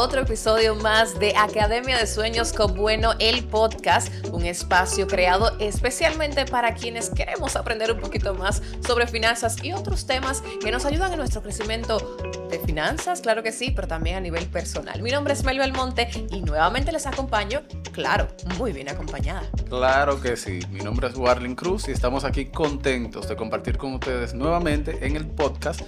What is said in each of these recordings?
otro episodio más de Academia de Sueños con Bueno, el podcast, un espacio creado especialmente para quienes queremos aprender un poquito más sobre finanzas y otros temas que nos ayudan en nuestro crecimiento de finanzas, claro que sí, pero también a nivel personal. Mi nombre es Melba Almonte y nuevamente les acompaño, claro, muy bien acompañada. Claro que sí, mi nombre es Warling Cruz y estamos aquí contentos de compartir con ustedes nuevamente en el podcast,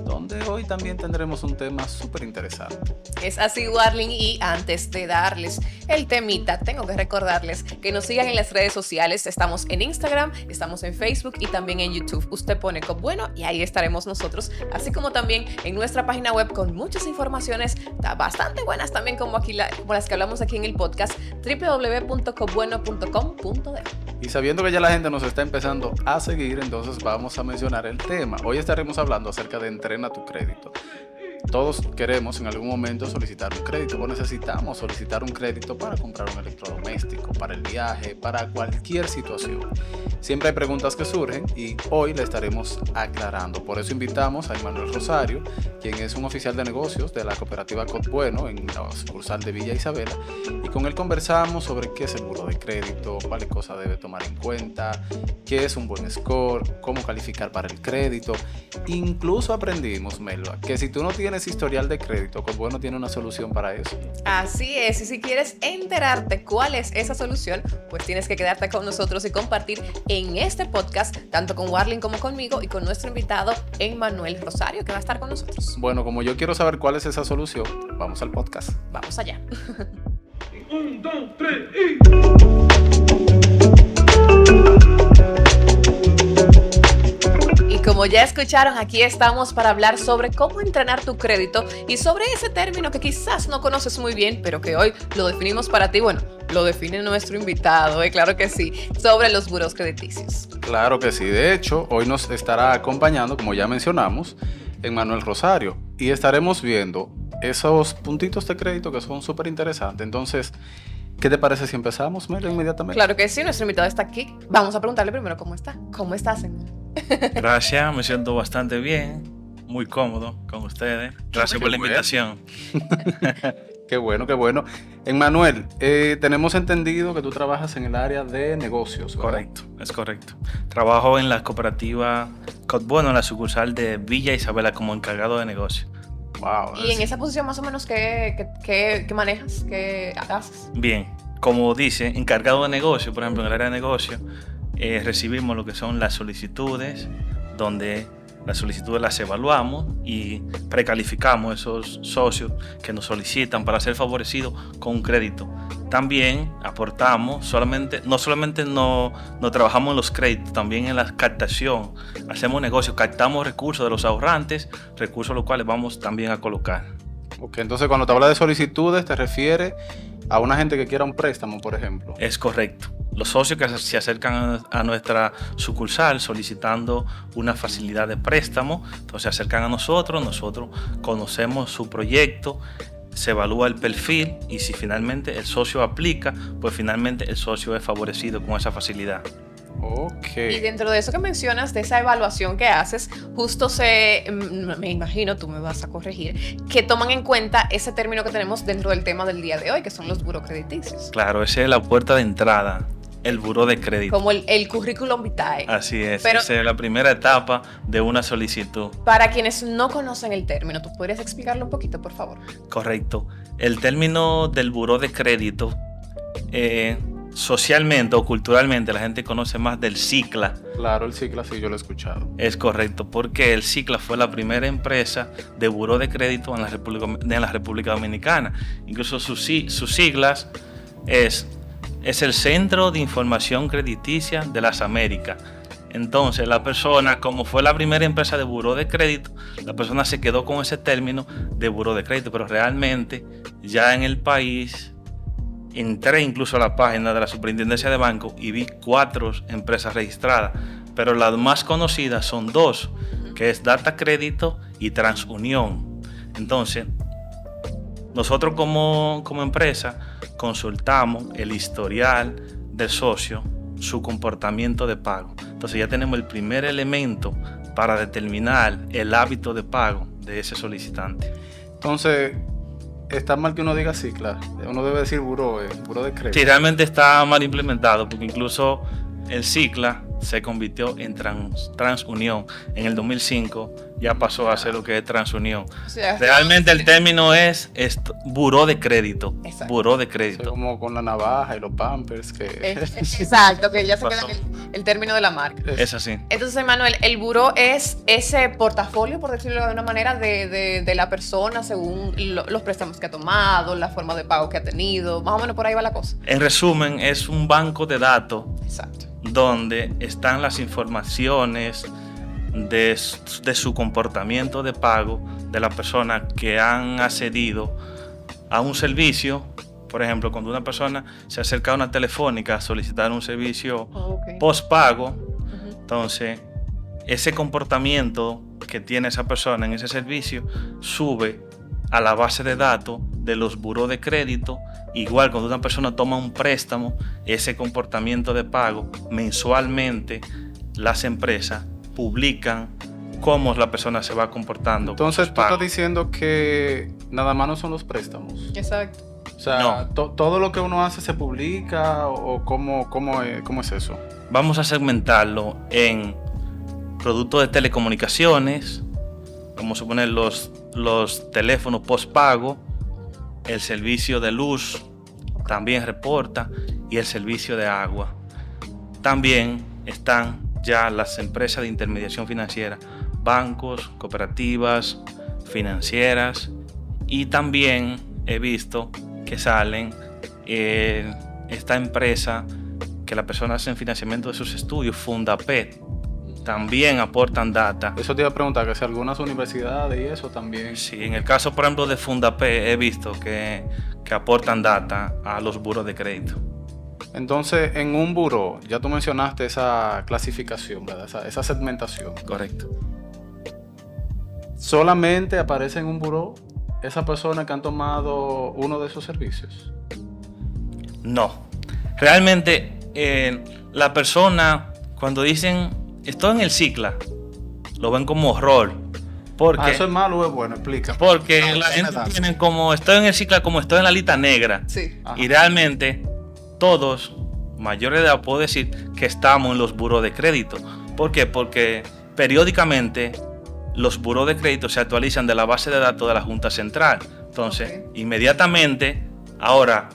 donde hoy también tendremos un tema súper interesante. Es así, Warling, y antes de darles el temita, tengo que recordarles que nos sigan en las redes sociales. Estamos en Instagram, estamos en Facebook y también en YouTube. Usted pone Cop Bueno y ahí estaremos nosotros, así como también en nuestra página web con muchas informaciones bastante buenas también como las que hablamos aquí en el podcast, www.copbueno.com.de. Y sabiendo que ya la gente nos está empezando a seguir, entonces vamos a mencionar el tema. Hoy estaremos hablando acerca de Entrena tu crédito. Todos queremos en algún momento solicitar un crédito o necesitamos solicitar un crédito para comprar un electrodoméstico, para el viaje, para cualquier situación. Siempre hay preguntas que surgen y hoy le estaremos aclarando. Por eso invitamos a Emanuel Rosario, quien es un oficial de negocios de la cooperativa Cop Bueno en la sucursal de Villa Isabela, y con él conversamos sobre qué es el buró de crédito, cuáles cosas debe tomar en cuenta, qué es un buen score, cómo calificar para el crédito. Incluso aprendimos, Melba, que si tú no tienes historial de crédito, Cop Bueno tiene una solución para eso. Así es, y si quieres enterarte cuál es esa solución, pues tienes que quedarte con nosotros y compartir en este podcast, tanto con Warling como conmigo y con nuestro invitado Emanuel Rosario, que va a estar con nosotros. Bueno, como yo quiero saber cuál es esa solución, vamos al podcast. Vamos allá. 1, 2, 3 y... Y como ya escucharon, aquí estamos para hablar sobre cómo entrenar tu crédito y sobre ese término que quizás no conoces muy bien, pero que hoy lo definimos para ti. Bueno, lo define nuestro invitado, claro que sí, sobre los buros crediticios. Claro que sí. De hecho, hoy nos estará acompañando, como ya mencionamos, Emanuel Rosario, y estaremos viendo esos puntitos de crédito que son súper interesantes. Entonces, ¿qué te parece si empezamos, Mel, inmediatamente? Claro que sí, nuestro invitado está aquí. Vamos a preguntarle primero cómo está. ¿Cómo estás, Emanuel? Gracias, me siento bastante bien, muy cómodo con ustedes. Gracias por la invitación. Qué bueno, qué bueno. Emanuel, tenemos entendido que tú trabajas en el área de negocios, ¿verdad? Correcto, es correcto. Trabajo en la cooperativa Cop Bueno, en la sucursal de Villa Isabela como encargado de negocio. Wow. Y en esa posición más o menos, ¿qué manejas? ¿Qué haces? Bien, como dice, encargado de negocio, por ejemplo, en el área de negocio, recibimos lo que son las solicitudes, donde las solicitudes las evaluamos y precalificamos esos socios que nos solicitan para ser favorecidos con un crédito. También aportamos, no solamente no trabajamos en los créditos, también en la captación. Hacemos negocios, captamos recursos de los ahorrantes, recursos los cuales vamos también a colocar. Ok, entonces cuando te hablas de solicitudes, te refieres a una gente que quiera un préstamo, por ejemplo. Es correcto. Los socios que se acercan a nuestra sucursal solicitando una facilidad de préstamo, entonces se acercan a nosotros conocemos su proyecto, se evalúa el perfil y si finalmente el socio aplica, pues finalmente el socio es favorecido con esa facilidad. Ok. Y dentro de eso que mencionas, de esa evaluación que haces, justo me imagino, tú me vas a corregir, que toman en cuenta ese término que tenemos dentro del tema del día de hoy, que son los buros crediticios. Claro, esa es la puerta de entrada, el buró de crédito. Como el currículum vitae. Así es, Pero, esa es la primera etapa de una solicitud. para quienes no conocen el término, ¿tú podrías explicarlo un poquito, por favor? Correcto. El término del buró de crédito, socialmente o culturalmente la gente conoce más del SICLA. Claro, el CICLA sí, yo lo he escuchado. Es correcto, porque el SICLA fue la primera empresa de buró de crédito en la República Dominicana. Incluso sus siglas es el Centro de Información Crediticia de las Américas. Entonces la persona, como fue la primera empresa de buró de crédito, la persona se quedó con ese término de buró de crédito, pero realmente ya en el país entré incluso a la página de la Superintendencia de Bancos y vi 4 empresas registradas, pero las más conocidas son 2, que es Data Crédito y TransUnión. Entonces, nosotros como empresa consultamos el historial del socio, su comportamiento de pago. Entonces ya tenemos el primer elemento para determinar el hábito de pago de ese solicitante. Entonces, está mal que uno diga cicla. Uno debe decir buró de crédito. Sí, realmente está mal implementado, porque incluso el Cicla se convirtió en TransUnión. En el 2005 ya pasó a ser lo que es TransUnión. O sea, Realmente el término es buró de crédito. Exacto. Buró de Eso es crédito. como con la navaja y los pampers que... Exacto, que ya se queda Pasó. el término de la marca. Es así. Entonces, Manuel, el buró es ese portafolio, por decirlo de una manera, de la persona según los préstamos que ha tomado, la forma de pago que ha tenido. Más o menos por ahí va la cosa. En resumen, es un banco de datos Exacto. donde están las informaciones de su comportamiento de pago de las personas que han accedido a un servicio. Por ejemplo, cuando una persona se acerca a una telefónica a solicitar un servicio Ok. postpago, Ujú. entonces ese comportamiento que tiene esa persona en ese servicio sube a la base de datos de los burós de crédito. Igual cuando una persona toma un préstamo, ese comportamiento de pago mensualmente las empresas publican cómo la persona se va comportando. Entonces con tú sus estás pagos. diciendo que nada más no son los préstamos. Exacto. O sea, No. todo lo que uno hace se publica o cómo es eso. Vamos a segmentarlo en productos de telecomunicaciones, vamos a suponer los teléfonos postpago, el servicio de luz también reporta y el servicio de agua. También están ya las empresas de intermediación financiera, bancos, cooperativas, financieras, y también he visto que salen esta empresa que las personas hacen financiamiento de sus estudios, Fundapet, también aportan data. Eso te iba a preguntar, que si algunas universidades y eso también. Sí, en el caso, por ejemplo, de Fundapet, he visto que aportan data a los buros de crédito. Entonces, en un buró, ya tú mencionaste esa clasificación, ¿verdad? Esa segmentación. Correcto. ¿Solamente aparece en un buró esa persona que han tomado uno de esos servicios? No. Realmente, la persona, cuando dicen estoy en el Cicla, lo ven como horror. Porque, ¿Eso es malo o es bueno? Explica. porque No, la no gente me da. tiene como estoy en el Cicla, como estoy en la lista negra. Sí. Ajá. Y realmente todos, mayores de edad, puedo decir que estamos en los buros de crédito. ¿Por qué? Porque periódicamente los buros de crédito se actualizan de la base de datos de la Junta Central. Entonces, Ok. inmediatamente, ahora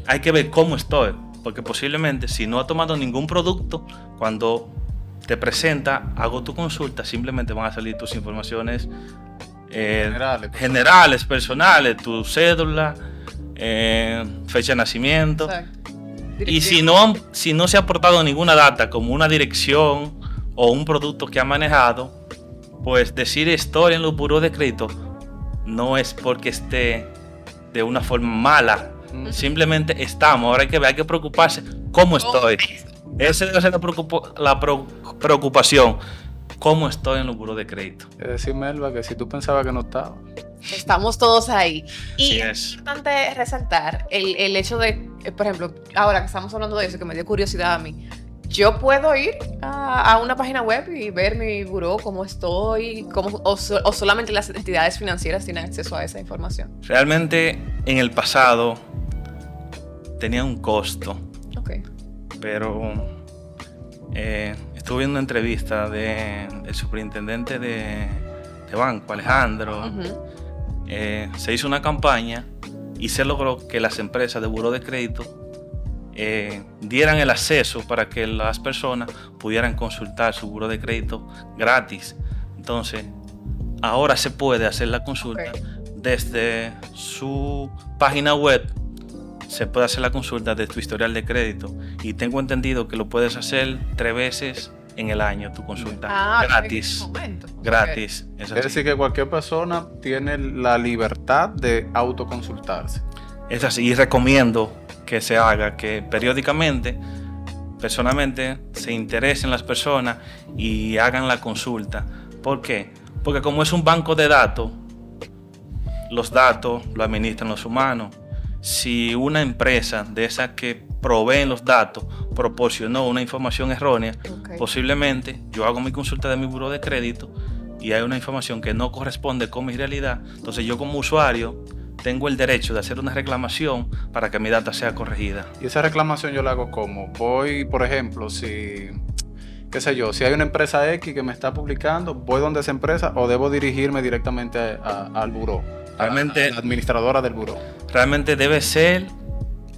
hay que ver cómo estoy. Porque posiblemente si no ha tomado ningún producto, cuando te presenta, hago tu consulta, simplemente van a salir tus informaciones generales, personales, tu cédula, fecha de nacimiento. Exacto. Y si no se ha aportado ninguna data, como una dirección o un producto que ha manejado, pues decir estoy en los buros de crédito no es porque esté de una forma mala. Simplemente estamos. Ahora hay que preocuparse cómo estoy. Esa debe ser la preocupación. ¿Cómo estoy en los buros de crédito? Es decir, Melba, que si tú pensabas que no estaba. Estamos todos ahí. Y Sí es es. importante resaltar el hecho de, por ejemplo, ahora que estamos hablando de eso, que me dio curiosidad a mí, yo puedo ir a una página web y ver mi buró, cómo estoy, o solamente las entidades financieras tienen acceso a esa información. Realmente en el pasado tenía un costo, Ok. pero estuve viendo una entrevista del superintendente de banco, Alejandro. Ujú. Se hizo una campaña y se logró que las empresas de buró de crédito dieran el acceso para que las personas pudieran consultar su buró de crédito gratis. Entonces, ahora se puede hacer la consulta Ok. desde su página web. Se puede hacer la consulta de tu historial de crédito y tengo entendido que lo puedes hacer 3 veces en el año, tu consulta gratis. en ese momento. Gratis. Es Es así. decir, que cualquier persona tiene la libertad de autoconsultarse. Es así, y recomiendo que se haga, que periódicamente, personalmente, se interesen las personas y hagan la consulta. ¿Por qué? Porque como es un banco de datos, los datos lo administran los humanos. Si una empresa de esas que proveen los datos proporcionó una información errónea, Ok. posiblemente yo hago mi consulta de mi buró de crédito y hay una información que no corresponde con mi realidad. Entonces yo como usuario tengo el derecho de hacer una reclamación para que mi data sea corregida. Y esa reclamación yo la hago como, voy, por ejemplo, si, qué sé yo, si hay una empresa X que me está publicando, voy donde esa empresa o debo dirigirme directamente al buró, Realmente- a la administradora del buró. Realmente debe ser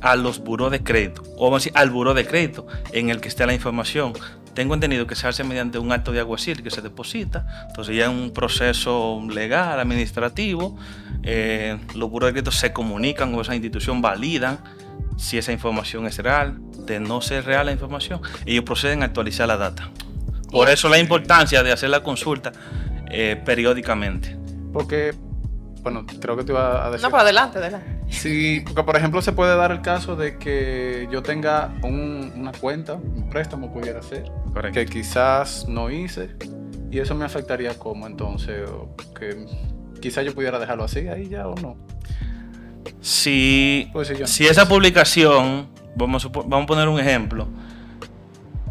a los burós de crédito, o vamos a decir, al buró de crédito en el que esté la información. Tengo entendido que se hace mediante un acto de alguacil que se deposita, entonces ya es un proceso legal, administrativo. Los burós de crédito se comunican con esa institución, validan si esa información es real. De no ser real la información, ellos proceden a actualizar la data. Por eso la importancia de hacer la consulta periódicamente. Porque, bueno, creo que te iba a decir. No, pero adelante. Sí, porque por ejemplo se puede dar el caso de que yo tenga una cuenta, un préstamo pudiera ser, Correcto. que quizás no hice y eso me afectaría como entonces, o que quizás yo pudiera dejarlo así ahí ya o no. Si, Pues sí, yo no. si esa publicación, vamos a poner un ejemplo,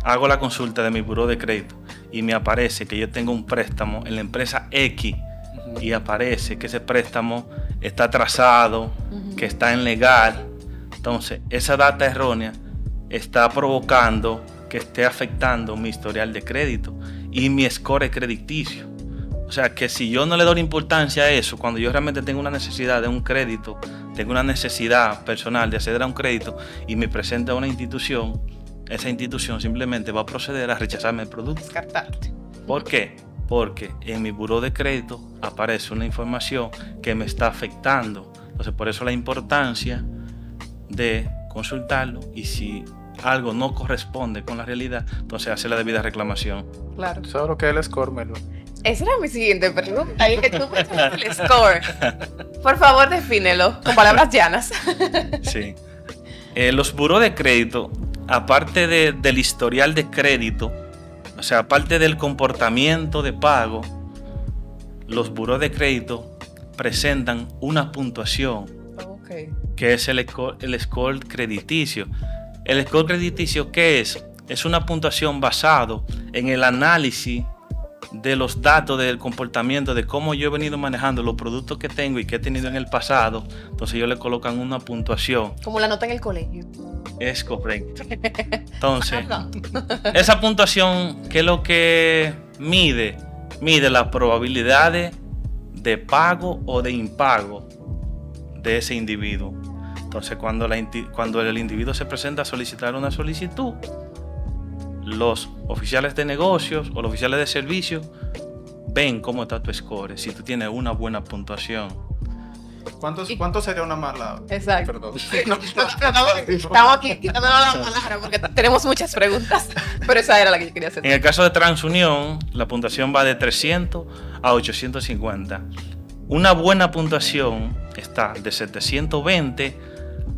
hago la consulta de mi buró de crédito y me aparece que yo tengo un préstamo en la empresa X y aparece que ese préstamo está atrasado, que está ilegal, entonces esa data errónea está provocando que esté afectando mi historial de crédito y mi score crediticio. O sea que si yo no le doy importancia a eso, cuando yo realmente tengo una necesidad de un crédito, tengo una necesidad personal de acceder a un crédito y me presenta a una institución, esa institución simplemente va a proceder a rechazarme el producto. Descartarte. ¿Por qué? Porque en mi buró de crédito aparece una información que me está afectando. Entonces por eso la importancia de consultarlo y si algo no corresponde con la realidad, entonces hacer la debida reclamación. Claro. ¿Tú sabes lo que es el score, Merlo? Esa era mi siguiente pregunta. Y que tú mencionaste el score. Por favor, defínelo con palabras llanas. Sí. Los burós de crédito, aparte del historial de crédito, o sea, aparte del comportamiento de pago, los burós de crédito presentan una puntuación Ok. que es el score crediticio. El score crediticio, ¿qué es? Es una puntuación basado en el análisis de los datos del comportamiento, de cómo yo he venido manejando los productos que tengo y que he tenido en el pasado. Entonces ellos le colocan una puntuación. Como la nota en el colegio. Es correcto. Entonces, esa puntuación, ¿qué es lo que mide? Mide las probabilidades de pago o de impago de ese individuo. Entonces, cuando el individuo se presenta a solicitar una solicitud, los oficiales de negocios o los oficiales de servicios ven cómo está tu score, si tú tienes una buena puntuación. ¿Cuánto sería una mala? Exacto. Perdón. Estamos aquí quitándonos la palabra porque tenemos muchas preguntas. Pero esa era la que yo quería hacer. En el caso de TransUnión, la puntuación va de 300 a 850. Una buena puntuación está de 720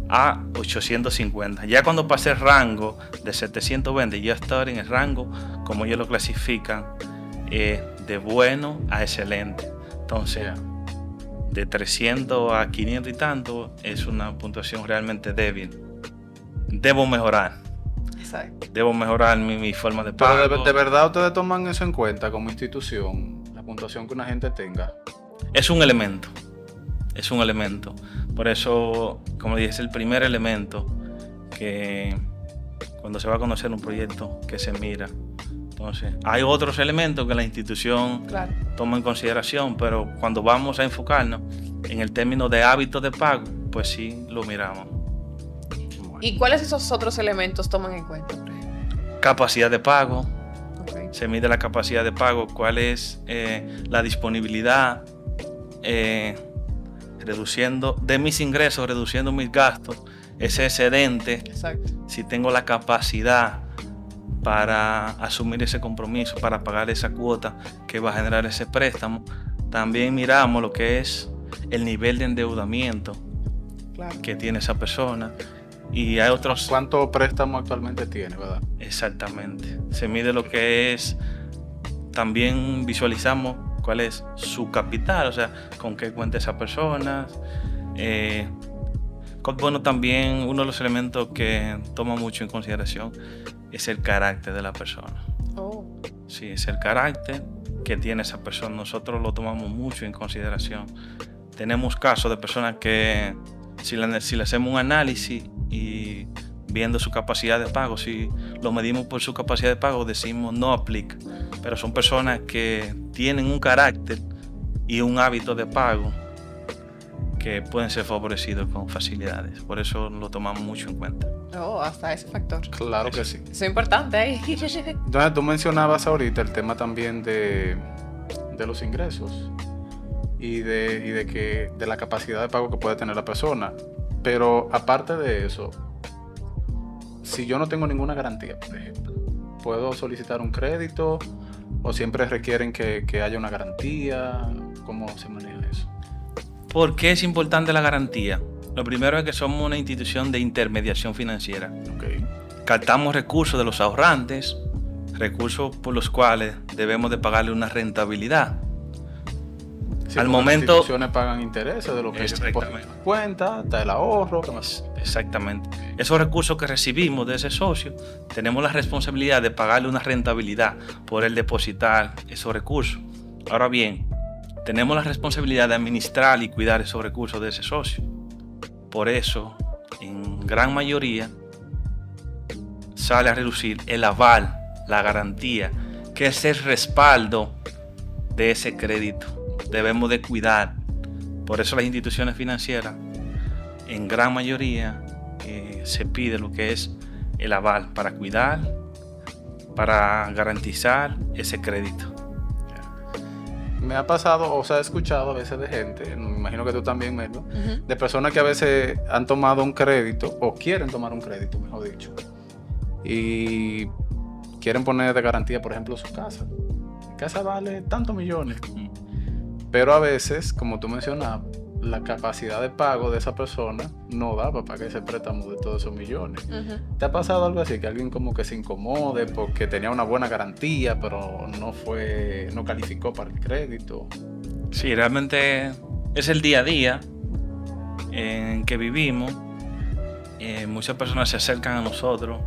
a 850. Ya cuando pase el rango de 720, ya está en el rango, como ellos lo clasifican, de bueno a excelente. Entonces, de 300 a 500 y tanto es una puntuación realmente débil. Debo mejorar. Exacto. Debo mejorar mi forma de Pero pago. de verdad ustedes toman eso en cuenta como institución, la puntuación que una gente tenga. Es un elemento. Es un elemento. Por eso, como dije, es el primer elemento que cuando se va a conocer un proyecto que se mira. Entonces, hay otros elementos que la institución Claro. toma en consideración, pero cuando vamos a enfocarnos en el término de hábitos de pago, pues sí lo miramos. ¿Y cuáles esos otros elementos toman en cuenta? Capacidad de pago. Ok. Se mide la capacidad de pago, cuál es la disponibilidad, reduciendo de mis ingresos, reduciendo mis gastos, ese excedente, Exacto. si tengo la capacidad para asumir ese compromiso, para pagar esa cuota que va a generar ese préstamo. También miramos lo que es el nivel de endeudamiento Claro. que tiene esa persona. Y hay otros. ¿Cuánto préstamo actualmente tiene, verdad? Exactamente. Se mide lo que es. También visualizamos cuál es su capital, o sea, con qué cuenta esa persona. Bueno, también uno de los elementos que toma mucho en consideración es el carácter de la persona. Oh. Sí, es el carácter que tiene esa persona. Nosotros lo tomamos mucho en consideración tenemos casos de personas que si le hacemos un análisis y viendo su capacidad de pago, si lo medimos por su capacidad de pago, decimos no aplica. Pero son personas que tienen un carácter y un hábito de pago que pueden ser favorecidos con facilidades. Por eso lo tomamos mucho en cuenta. Oh, hasta ese factor. Claro que sí. Eso es importante ahí. Entonces, tú mencionabas ahorita el tema también de los ingresos y de la capacidad de pago que puede tener la persona. Pero aparte de eso, si yo no tengo ninguna garantía, por ejemplo, ¿puedo solicitar un crédito o siempre requieren que haya una garantía? ¿Cómo se maneja eso? ¿Por qué es importante la garantía? Lo primero es que somos una institución de intermediación financiera. Okay. Captamos recursos de los ahorrantes, recursos por los cuales debemos de pagarle una rentabilidad. Sí, Al las momento, instituciones pagan intereses de lo que ellos depositan en cuenta, está el ahorro. exactamente. Esos recursos que recibimos de ese socio, tenemos la responsabilidad de pagarle una rentabilidad por el depositar esos recursos. Ahora bien, tenemos la responsabilidad de administrar y cuidar esos recursos de ese socio. Por eso, en gran mayoría, sale a relucir el aval, la garantía, que es el respaldo de ese crédito. Debemos de cuidar. Por eso las instituciones financieras, en gran mayoría, se pide lo que es el aval para cuidar, para garantizar ese crédito. Me ha pasado, o sea, he escuchado a veces de gente, me imagino que tú también, Melo, de personas que a veces han tomado un crédito, o quieren tomar un crédito, mejor dicho, y quieren poner de garantía, por ejemplo, su casa. Mi casa vale tantos millones. Pero a veces, como tú mencionabas, la capacidad de pago de esa persona no da para pagar ese préstamo de todos esos millones. ¿Te ha pasado algo así? Que alguien como que se incomode porque tenía una buena garantía, pero no calificó para el crédito. Sí, realmente es el día a día en que vivimos. Muchas personas se acercan a nosotros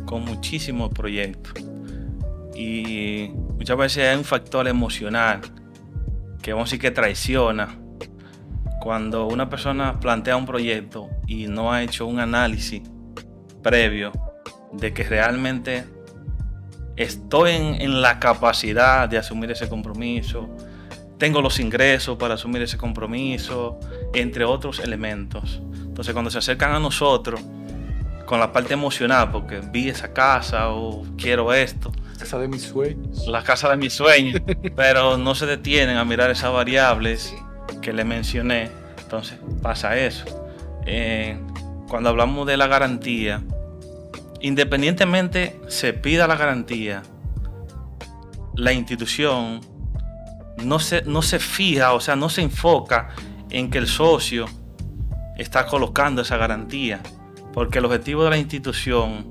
con muchísimos proyectos. Y muchas veces hay un factor emocional que vamos a decir que traiciona. Cuando una persona plantea un proyecto y no ha hecho un análisis previo de que realmente estoy en la capacidad de asumir ese compromiso, tengo los ingresos para asumir ese compromiso, entre otros elementos. Entonces, cuando se acercan a nosotros con la parte emocional, porque vi esa casa o quiero esto, Casa de mis sueños. la casa de mis sueños, pero no se detienen a mirar esas variables que le mencioné, entonces pasa eso. Cuando hablamos de la garantía, independientemente se pida la garantía, la institución no se fija, o sea, no se enfoca en que el socio está colocando esa garantía, porque el objetivo de la institución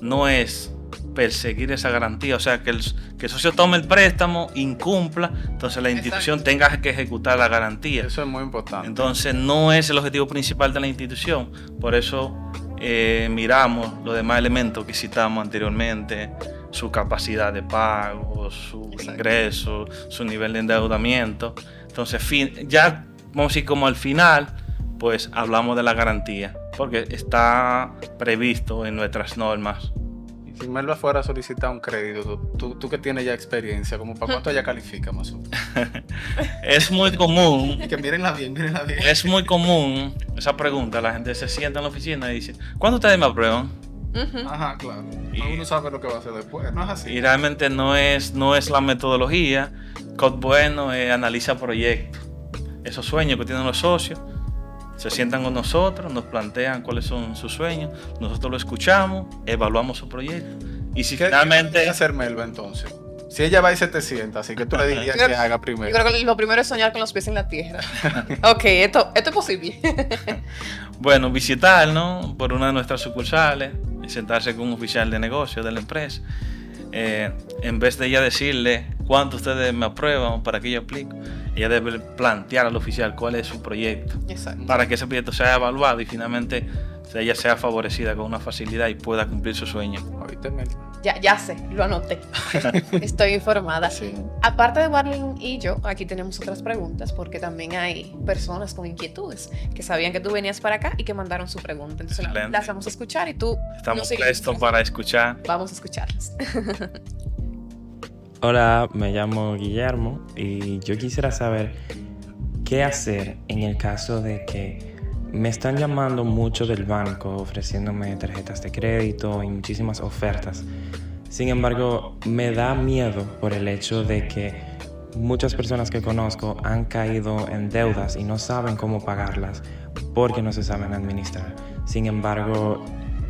no es perseguir esa garantía, o sea, que el socio tome el préstamo, incumpla, entonces la institución tenga que ejecutar la garantía. Eso es muy importante. Entonces no es el objetivo principal de la institución, por eso miramos los demás elementos que citamos anteriormente, su capacidad de pago, su ingreso, su nivel de endeudamiento. Entonces ya vamos a decir como al final, pues hablamos de la garantía, porque está previsto en nuestras normas. Si Melba fuera a solicitar un crédito, tú que tienes ya experiencia, ¿como para cuánto ella califica más o menos? Es muy común. Que mírenla bien. Es muy común esa pregunta. La gente se sienta en la oficina y dice, ¿cuándo ustedes me aprueban? Ajá, claro. Uno sabe lo que va a hacer después, ¿no es así? Y realmente no es la metodología. Code Bueno analiza proyectos. Esos sueños que tienen los socios, se sientan con nosotros, nos plantean cuáles son sus sueños, nosotros lo escuchamos, evaluamos su proyecto. Y si finalmente... ¿Qué hacer Melba entonces? Si ella va y se sienta, así que tú le dirías que haga primero. Yo creo que lo primero es soñar con los pies en la tierra. Ok, esto es posible. Bueno, visitarnos por una de nuestras sucursales, sentarse con un oficial de negocio de la empresa. En vez de ella decirle cuánto ustedes me aprueban para que yo aplique, ella debe plantear al oficial cuál es su proyecto. Exacto. Para que ese proyecto sea evaluado y finalmente ella sea favorecida con una facilidad y pueda cumplir su sueño. Oíste, Mel. Ya sé, lo anoté. Estoy informada. Sí. Aparte de Marlene y yo, aquí tenemos otras preguntas porque también hay personas con inquietudes que sabían que tú venías para acá y que mandaron su pregunta. Entonces Excelente. las vamos a escuchar y tú Estamos nos sigues. prestos para escuchar. Vamos a escucharlas. Hola, me llamo Guillermo y yo quisiera saber qué hacer en el caso de que me están llamando mucho del banco ofreciéndome tarjetas de crédito y muchísimas ofertas. Sin embargo, me da miedo por el hecho de que muchas personas que conozco han caído en deudas y no saben cómo pagarlas porque no se saben administrar. Sin embargo,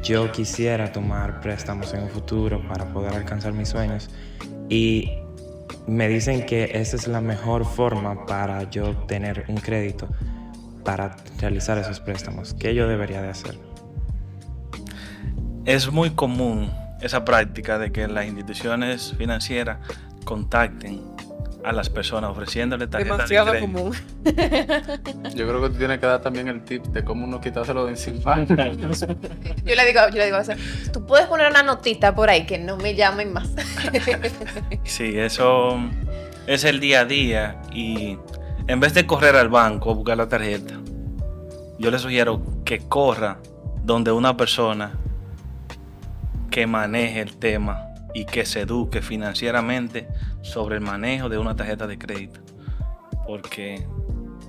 yo quisiera tomar préstamos en un futuro para poder alcanzar mis sueños y me dicen que esa es la mejor forma para yo obtener un crédito para realizar esos préstamos. ¿Qué yo debería de hacer? Es muy común esa práctica de que las instituciones financieras contacten a las personas ofreciéndole tarjetas de Demasiado crédito. común. Yo creo que tú tienes que dar también el tip de cómo no quitárselo de encima. Yo le digo, o sea, tú puedes poner una notita por ahí que no me llamen más. Sí, eso es el día a día y en vez de correr al banco a buscar la tarjeta, yo le sugiero que corra donde una persona que maneje el tema y que se eduque financieramente sobre el manejo de una tarjeta de crédito. Porque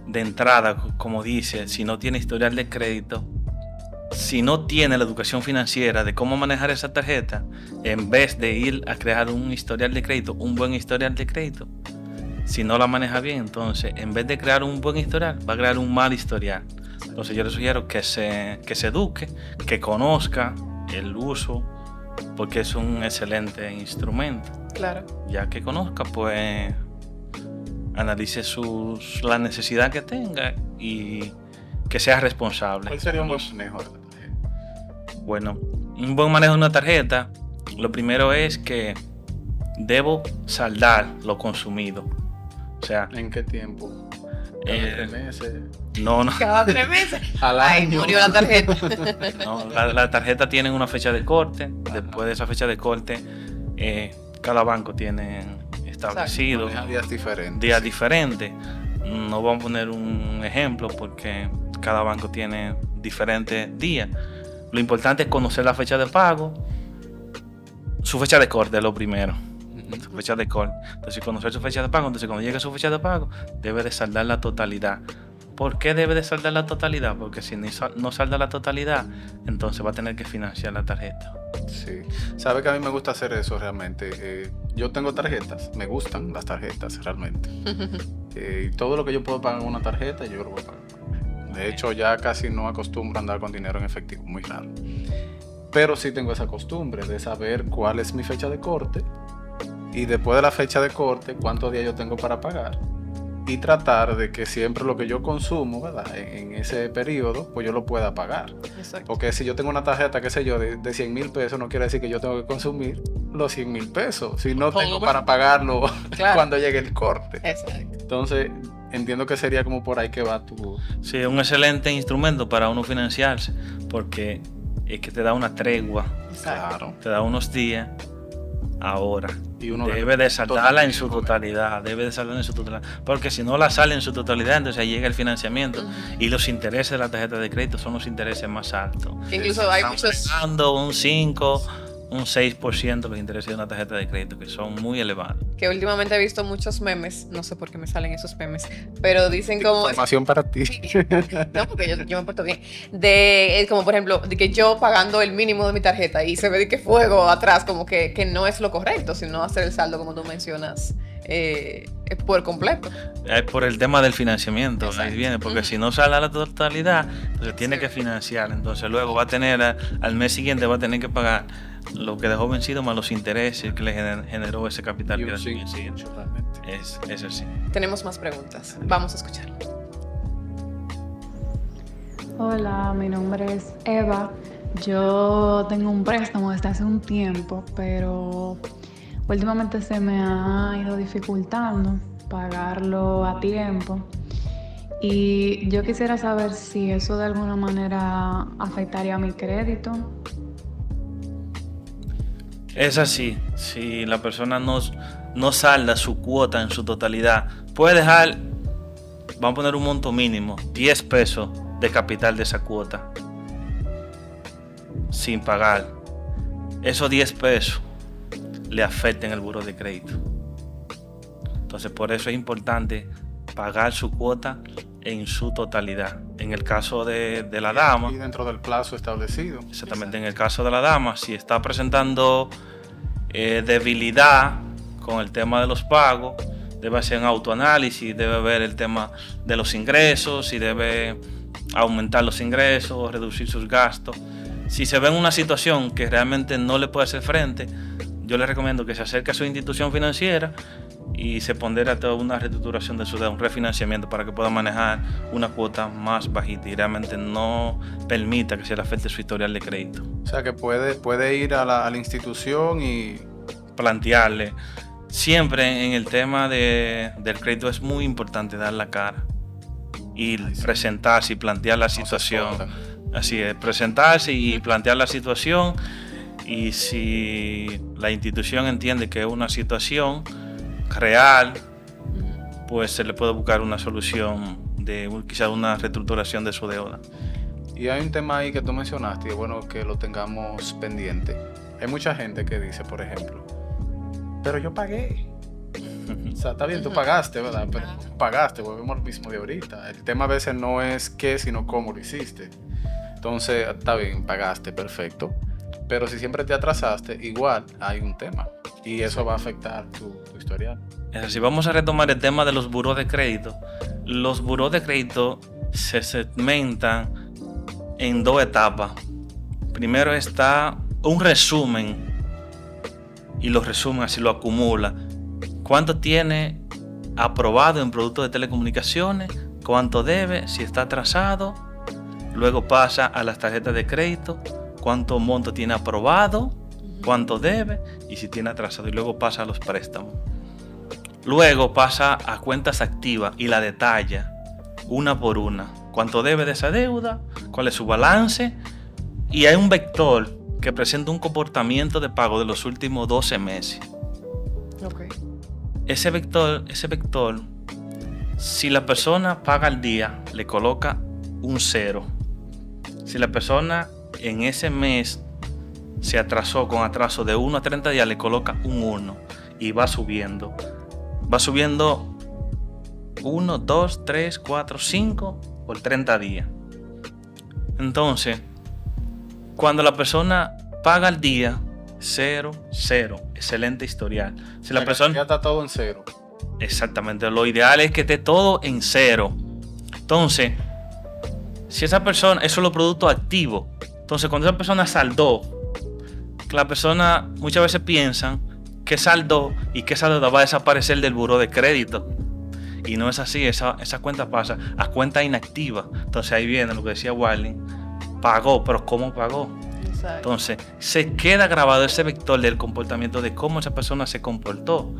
de entrada, como dice, si no tiene historial de crédito, si no tiene la educación financiera de cómo manejar esa tarjeta, en vez de ir a crear un historial de crédito, un buen historial de crédito, si no la maneja bien, entonces en vez de crear un buen historial, va a crear un mal historial. Entonces yo le sugiero que se eduque, que conozca el uso, porque es un excelente instrumento. Claro. Ya que conozca, pues analice la necesidad que tenga y que sea responsable. ¿Cuál sería un buen manejo de la tarjeta? Bueno, un buen manejo de una tarjeta, lo primero es que debo saldar lo consumido. O sea, ¿En qué tiempo? Eh, ¿3 meses? no, Cada 3 meses. Al Ay, año. murió la tarjeta. no, la tarjeta tiene una fecha de corte. Después de esa fecha de corte, cada banco tiene establecido Maneja días diferentes. días diferentes. No vamos a poner un ejemplo porque cada banco tiene diferentes días. Lo importante es conocer la fecha de pago, su fecha de corte es lo primero. Su fecha de corte. Entonces, conocer su fecha de pago. Entonces, cuando llegue su fecha de pago, debe de saldar la totalidad. ¿Por qué debe de saldar la totalidad? Porque si no salda la totalidad, entonces va a tener que financiar la tarjeta. Sí. Sabe que a mí me gusta hacer eso realmente. Yo tengo tarjetas, me gustan las tarjetas realmente. Y todo lo que yo puedo pagar en una tarjeta, yo lo voy a pagar. De hecho, ya casi no acostumbro a andar con dinero en efectivo, muy raro. Pero sí tengo esa costumbre de saber cuál es mi fecha de corte y después de la fecha de corte, cuántos días yo tengo para pagar. Y tratar de que siempre lo que yo consumo, ¿verdad? En ese periodo, pues yo lo pueda pagar. Exacto. Porque si yo tengo una tarjeta, qué sé yo, de 100,000 pesos, no quiere decir que yo tengo que consumir los 100,000 pesos. Si no tengo para pagarlo Claro. cuando llegue el corte. Exacto. Entonces, entiendo que sería como por ahí que va tu... Sí, es un excelente instrumento para uno financiarse, porque es que te da una tregua, Claro. te da unos días, ahora. Y uno Debe de saldarla en su totalidad, porque si no la sale en su totalidad, entonces ahí llega el financiamiento y los intereses de la tarjeta de crédito son los intereses más altos. Que incluso hay Estamos muchos. pagando un 5, un 6% de los intereses de una tarjeta de crédito, que son muy elevados. Que últimamente he visto muchos memes, no sé por qué me salen esos memes, pero dicen como... Información para ti. No, porque yo me porto bien. Como por ejemplo, de que yo pagando el mínimo de mi tarjeta y se ve de que fuego atrás, como que no es lo correcto, sino hacer el saldo como tú mencionas por completo. Por el tema del financiamiento, Exacto. ahí viene, porque si no sale a la totalidad, entonces tiene que financiar, entonces luego va a tener, al mes siguiente va a tener que pagar lo que dejó vencido más los intereses que le generó ese capital Y que un le sí, vencido. realmente. Es así. Tenemos más preguntas. Vamos a escuchar. Hola, mi nombre es Eva. Yo tengo un préstamo desde hace un tiempo, pero últimamente se me ha ido dificultando pagarlo a tiempo. Y yo quisiera saber si eso de alguna manera afectaría mi crédito. Es así, si la persona no salda su cuota en su totalidad, puede dejar, vamos a poner un monto mínimo, 10 pesos de capital de esa cuota, sin pagar. Esos 10 pesos le afectan el buró de crédito. Entonces, por eso es importante pagar su cuota en su totalidad. En el caso de la dama, Y dentro del plazo establecido. exactamente, en el caso de la dama, si está presentando debilidad con el tema de los pagos, debe hacer un autoanálisis, debe ver el tema de los ingresos, si debe aumentar los ingresos o reducir sus gastos. Si se ve en una situación que realmente no le puede hacer frente, yo le recomiendo que se acerque a su institución financiera y se pondera toda una reestructuración de su deuda, un refinanciamiento para que pueda manejar una cuota más bajita y realmente no permita que se le afecte su historial de crédito. O sea que puede ir a la institución y Plantearle, siempre en el tema del crédito es muy importante dar la cara y presentarse y plantear la situación. Así es, presentarse y plantear la situación, y si la institución entiende que es una situación real, pues se le puede buscar una solución de quizás una reestructuración de su deuda. Y hay un tema ahí que tú mencionaste y es bueno que lo tengamos pendiente. Hay mucha gente que dice, por ejemplo, pero yo pagué. O sea, está bien, tú pagaste, ¿verdad? Pero pagaste, volvemos al mismo de ahorita. El tema a veces no es qué, sino cómo lo hiciste. Entonces, está bien, pagaste, perfecto. Pero si siempre te atrasaste, igual hay un tema. Y eso va a afectar tu historial. Es decir, vamos a retomar el tema de los burós de crédito. Los burós de crédito se segmentan en 2 etapas. Primero está un resumen, y los resumen así, lo acumula. ¿Cuánto tiene aprobado en productos de telecomunicaciones? ¿Cuánto debe? Si está atrasado. Luego pasa a las tarjetas de crédito. ¿Cuánto monto tiene aprobado? ¿Cuánto debe? Y si tiene atrasado. Y luego pasa a los préstamos. Luego pasa a cuentas activas y la detalla una por una. ¿Cuánto debe de esa deuda? ¿Cuál es su balance? Y hay un vector que presenta un comportamiento de pago de los últimos 12 meses. Ok. Ese vector, si la persona paga al día, le coloca un 0. Si la persona en ese mes se atrasó con atraso de 1 a 30 días, le coloca un 1 y va subiendo. Va subiendo 1, 2, 3, 4, 5 por 30 días. Entonces, cuando la persona paga al día, 0, 0, excelente historial. Si la persona Ya está todo en 0. Exactamente, lo ideal es que esté todo en 0. Entonces, si esa persona, eso es los productos activos. Entonces, cuando esa persona saldó, la persona muchas veces piensan que saldó y que esa deuda va a desaparecer del buró de crédito. Y no es así, esa cuenta pasa a cuenta inactiva. Entonces ahí viene lo que decía Warling, pagó, pero ¿cómo pagó? Exacto. Entonces se queda grabado ese vector del comportamiento de cómo esa persona se comportó.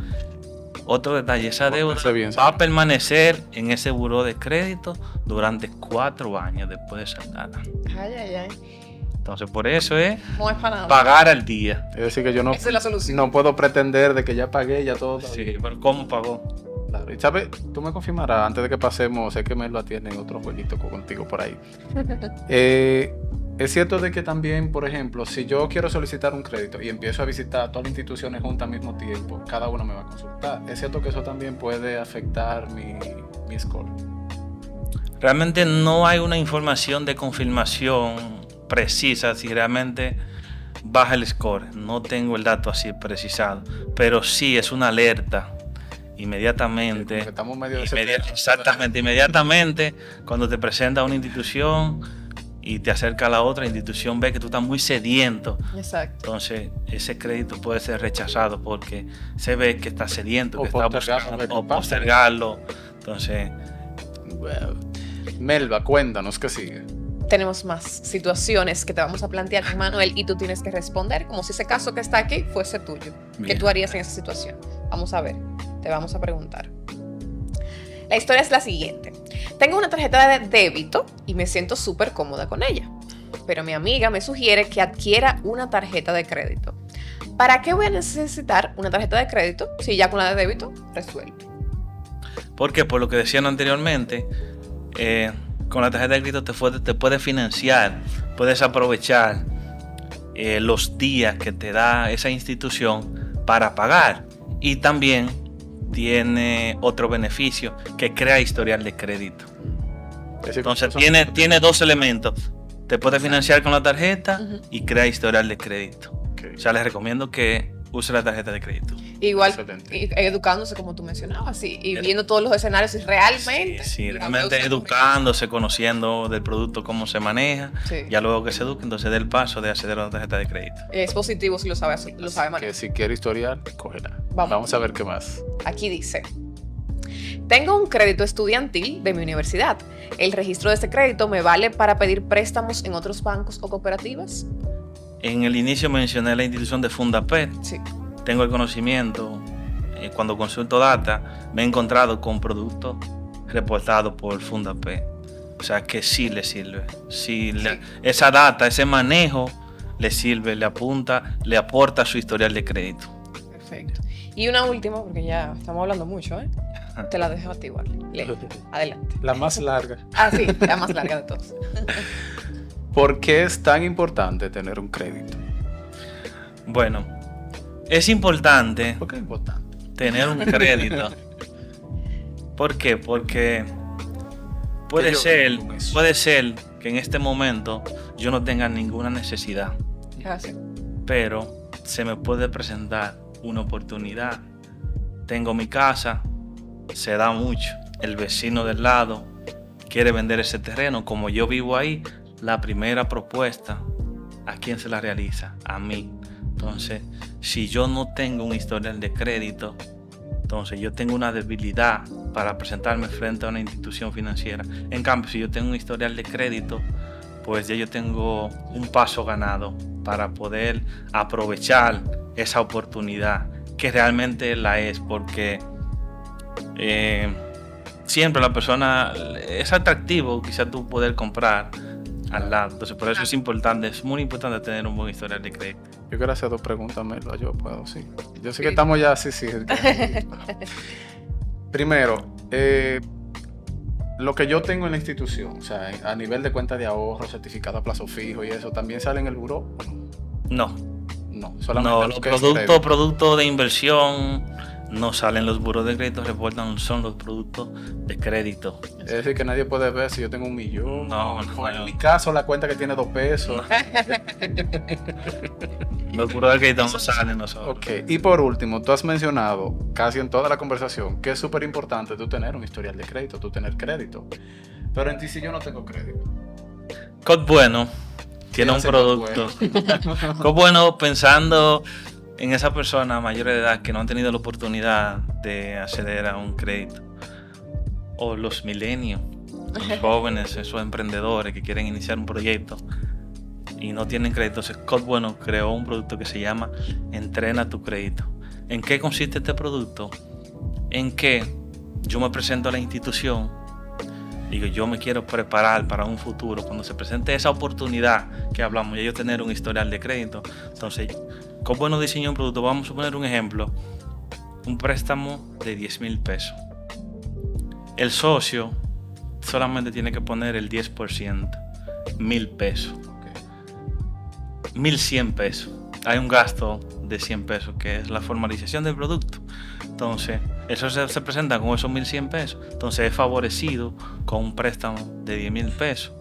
Otro detalle, esa deuda va a permanecer en ese buró de crédito durante 4 años después de saldarla. Ay, ay, ay. Entonces por eso es No es para nada. pagar al día. Es decir, que yo no, Esa es la solución. no puedo pretender de que ya pagué, ya todo. está Sí, bien. pero ¿cómo pagó? Claro. Y sabes, tú me confirmarás antes de que pasemos, sé que Melba tiene otro jueguito contigo por ahí. Es cierto de que también, por ejemplo, si yo quiero solicitar un crédito y empiezo a visitar todas las instituciones juntas al mismo tiempo, cada una me va a consultar. Es cierto que eso también puede afectar mi score. Realmente no hay una información de confirmación precisa si realmente baja el score. No tengo el dato así precisado, pero sí es una alerta inmediatamente. Porque estamos medio desesperados. Exactamente, inmediatamente cuando te presenta una institución y te acerca a la otra institución, ve que tú estás muy sediento. Exacto. Entonces ese crédito puede ser rechazado porque se ve que está sediento, O que está postergarlo, buscando, ¿qué o pasa? postergarlo. Entonces, Well, Melba, cuéntanos qué sigue. Tenemos más situaciones que te vamos a plantear con Manuel y tú tienes que responder como si ese caso que está aquí fuese tuyo. ¿Qué Bien. tú harías en esa situación? Vamos a ver, te vamos a preguntar. La historia es la siguiente. Tengo una tarjeta de débito y me siento súper cómoda con ella. Pero mi amiga me sugiere que adquiera una tarjeta de crédito. ¿Para qué voy a necesitar una tarjeta de crédito si ya con la de débito resuelvo? Porque por lo que decían anteriormente, con la tarjeta de crédito te puedes financiar, puedes aprovechar los días que te da esa institución para pagar. Y también tiene otro beneficio que crea historial de crédito. Entonces tiene dos elementos. Te puedes financiar con la tarjeta y crea historial de crédito. Okay. O sea, les recomiendo que use la tarjeta de crédito. Igual, Excelente. educándose como tú mencionabas, sí, y viendo todos los escenarios y realmente. Sí, realmente educándose, conociendo del producto, cómo se maneja. Sí. Ya luego que se eduque, entonces dé el paso de acceder a la tarjeta de crédito. Es positivo si lo sabe manejar. Que si quiere historial, cógela. Vamos. Vamos a ver qué más. Aquí dice: tengo un crédito estudiantil de mi universidad. ¿El registro de este crédito me vale para pedir préstamos en otros bancos o cooperativas? En el inicio mencioné la institución de Fundapet. Sí. Tengo el conocimiento, cuando consulto data, me he encontrado con productos reportados por Fundapet. O sea que sí le sirve. Esa data, ese manejo le sirve, le aporta su historial de crédito. Perfecto. Y una última, porque ya estamos hablando mucho, ¿eh? Te la dejo a ti, igual. Lee. Adelante. La más larga. Ah, sí, la más larga de todos. ¿Por qué es tan importante tener un crédito? Bueno, es importante ¿Por qué es importante? tener un crédito. ¿Por qué? Porque puede ser que en este momento yo no tenga ninguna necesidad, Gracias. pero se me puede presentar una oportunidad. Tengo mi casa, se da mucho. El vecino del lado quiere vender ese terreno. Como yo vivo ahí, la primera propuesta, ¿a quién se la realiza? A mí. Entonces, si yo no tengo un historial de crédito, entonces yo tengo una debilidad para presentarme frente a una institución financiera. En cambio, si yo tengo un historial de crédito, pues ya yo tengo un paso ganado para poder aprovechar esa oportunidad, que realmente la es, porque siempre la persona es atractivo quizás tú poder comprar al lado. Entonces por eso es importante, es muy importante tener un buen historial de crédito. Yo quiero hacer dos preguntas, Melo. Yo puedo, sí. Yo sé que estamos ya, sí. Primero, lo que yo tengo en la institución, o sea, a nivel de cuenta de ahorro, certificado a plazo fijo y eso, ¿también sale en el buró o no? No, Solamente no, lo los que es crédito. productos de inversión no salen, los buros de crédito reportan, son los productos de crédito. Es decir, que nadie puede ver si yo tengo 1 millón. No. O en mi caso, la cuenta que tiene 2 pesos. Los buros de crédito no salen nosotros. Ok, y por último, tú has mencionado casi en toda la conversación que es súper importante tú tener un historial de crédito, tú tener crédito. Pero en ti, si yo no tengo crédito. Code Bueno tiene un hace producto. Code Bueno, pensando en esa persona mayores de edad que no han tenido la oportunidad de acceder a un crédito, o los milenios, los jóvenes, esos emprendedores que quieren iniciar un proyecto y no tienen crédito. Entonces Code Bueno creó un producto que se llama Entrena tu Crédito. ¿En qué consiste este producto? En que yo me presento a la institución, digo, yo me quiero preparar para un futuro, cuando se presente esa oportunidad que hablamos, ya yo tener un historial de crédito. Entonces Code Bueno diseñó un producto. Vamos a poner un ejemplo: un préstamo de 10,000 pesos. El socio solamente tiene que poner el 10%, 1,000 pesos. 1,100 pesos. Hay un gasto de 100 pesos que es la formalización del producto. Entonces, eso se presenta con esos 1,100 pesos. Entonces, es favorecido con un préstamo de 10,000 pesos.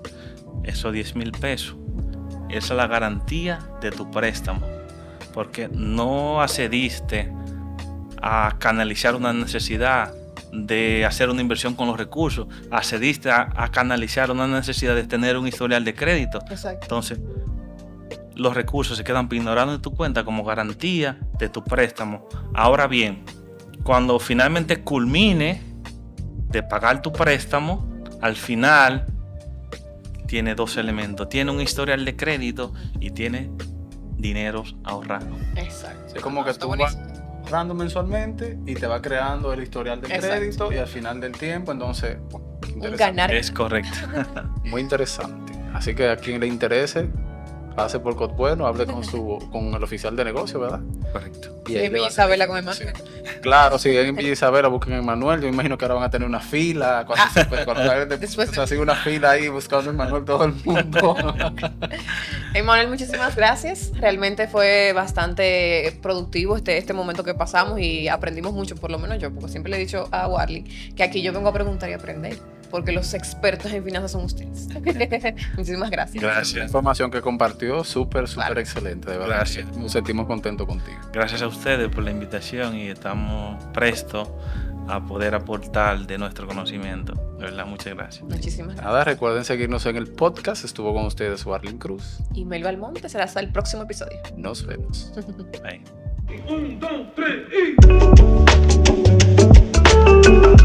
Esos 10,000 pesos, esa es la garantía de tu préstamo. Porque no accediste a canalizar una necesidad de hacer una inversión con los recursos, accediste a canalizar una necesidad de tener un historial de crédito. Exacto. Entonces, los recursos se quedan pignorados en tu cuenta como garantía de tu préstamo. Ahora bien, cuando finalmente culmine de pagar tu préstamo, al final tiene 2 elementos: tiene un historial de crédito y tiene dineros ahorrados. Exacto. Es como que Está tú buenísimo. ahorrando mensualmente y te va creando el historial de Exacto. crédito y al final del tiempo, entonces, Un interesante. ganar. Es correcto. Muy interesante. Así que a quien le interese, pase por Cotbueno, hable con el oficial de negocio, ¿verdad? Correcto. Y Sí, ahí en le Villa va a Isabela hacer- con Emanuel. sí. Claro, si en Villa Isabela busquen a Emanuel, yo imagino que ahora van a tener una fila. Cuando salgan Después de- o sea, sigue una fila ahí buscando a Emanuel todo el mundo. Emanuel, muchísimas gracias. Realmente fue bastante productivo este momento que pasamos y aprendimos mucho, por lo menos yo, porque siempre le he dicho a Warly que aquí yo vengo a preguntar y aprender, porque los expertos en finanzas son ustedes. Muchísimas gracias. La Gracias. información que compartió, súper Claro. excelente, de verdad. Gracias. Nos sentimos contentos contigo. Gracias a ustedes por la invitación y estamos prestos a poder aportar de nuestro conocimiento. De verdad, muchas gracias. Muchísimas gracias. Nada, recuerden seguirnos en el podcast. Estuvo con ustedes Warlin Cruz. Y Mel Balmonte será hasta el próximo episodio. Nos vemos. Bye. 1, 2, 3 y...